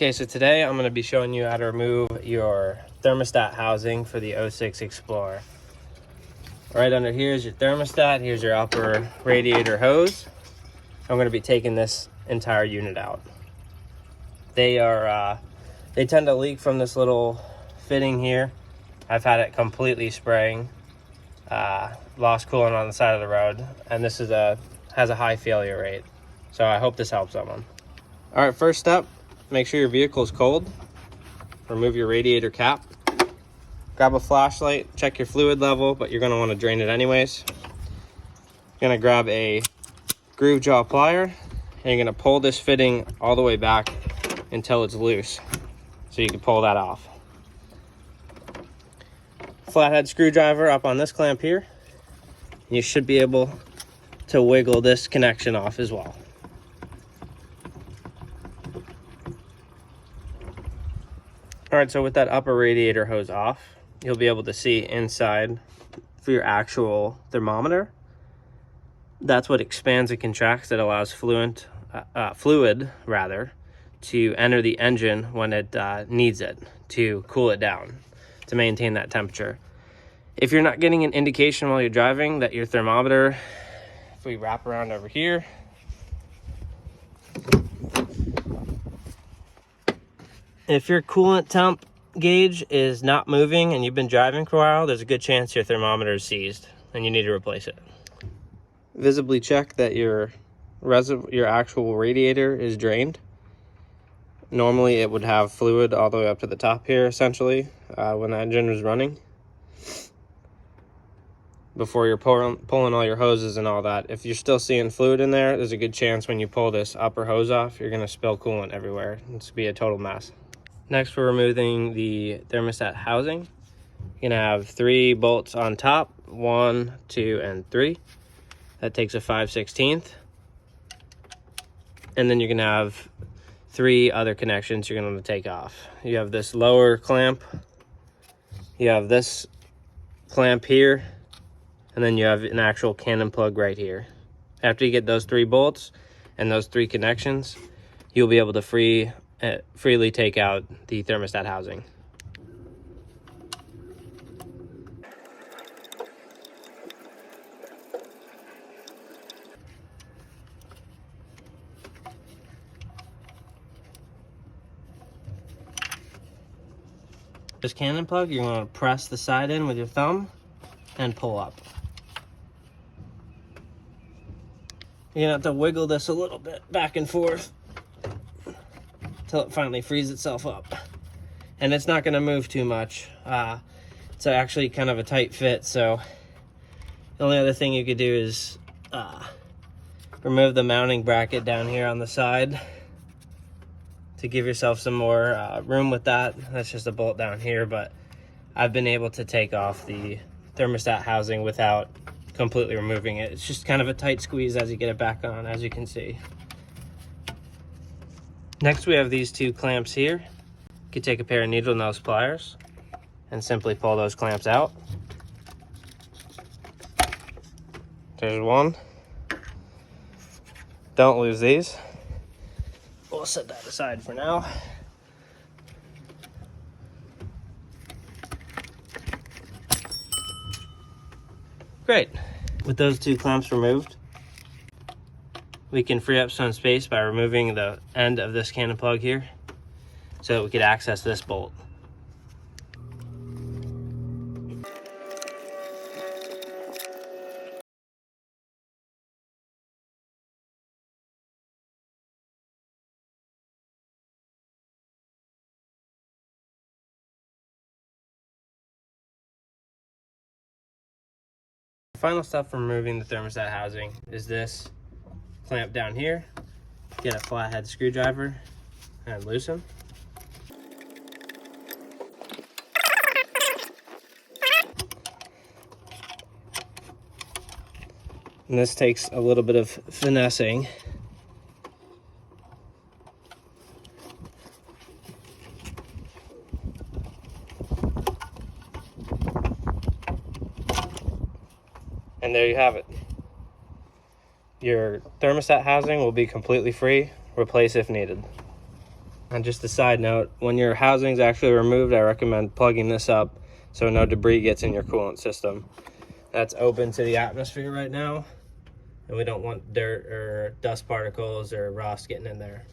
Okay, so today I'm going to be showing you how to remove your thermostat housing for the 06 Explorer. Right under here is your thermostat. Here's your upper radiator hose. I'm going to be taking this entire unit out. They tend to leak from this little fitting here. I've had it completely spraying, lost coolant on the side of the road, and this has a high failure rate. So I hope this helps someone. All right, first step, make sure your vehicle is cold. Remove your radiator cap. Grab a flashlight, check your fluid level, but you're gonna wanna drain it anyways. You're gonna grab a groove jaw plier, and you're gonna pull this fitting all the way back until it's loose, so you can pull that off. Flathead screwdriver up on this clamp here. You should be able to wiggle this connection off as well. All right, so with that upper radiator hose off, you'll be able to see inside for your actual thermometer. That's what expands and contracts. That allows fluid to enter the engine when it needs it to cool it down, to maintain that temperature. If you're not getting an indication while you're driving that your thermometer, if we wrap around over here, if your coolant temp gauge is not moving and you've been driving for a while, there's a good chance your thermometer is seized and you need to replace it. Visibly check that your actual radiator is drained. Normally it would have fluid all the way up to the top here, essentially, when the engine was running. Before you're pulling all your hoses and all that. If you're still seeing fluid in there, there's a good chance when you pull this upper hose off, you're gonna spill coolant everywhere. It's gonna be a total mess. Next, we're removing the thermostat housing. You're gonna have 3 bolts on top, 1, 2, and 3. That takes a 5/16. And then you're gonna have 3 other connections you're gonna want to take off. You have this lower clamp, you have this clamp here, and then you have an actual cannon plug right here. After you get those 3 bolts and those 3 connections, you'll be able to freely take out the thermostat housing. This cannon plug, you're going to press the side in with your thumb and pull up. You're going to have to wiggle this a little bit back and forth until it finally frees itself up. And it's not going to move too much. It's actually kind of a tight fit, so the only other thing you could do is remove the mounting bracket down here on the side to give yourself some more room with that. That's just a bolt down here, but I've been able to take off the thermostat housing without completely removing it. It's just kind of a tight squeeze as you get it back on, as you can see. Next, we have these 2 clamps here. You can take a pair of needle nose pliers and simply pull those clamps out. There's one. Don't lose these. We'll set that aside for now. Great. With those 2 clamps removed, we can free up some space by removing the end of this cannon plug here so that we could access this bolt. The final step for removing the thermostat housing is this clamp down here. Get a flathead screwdriver and loosen. And this takes a little bit of finessing. And there you have it. Your thermostat housing will be completely free. Replace if needed. And just a side note, when your housing is actually removed, I recommend plugging this up so no debris gets in your coolant system. That's open to the atmosphere right now, and we don't want dirt or dust particles or rust getting in there.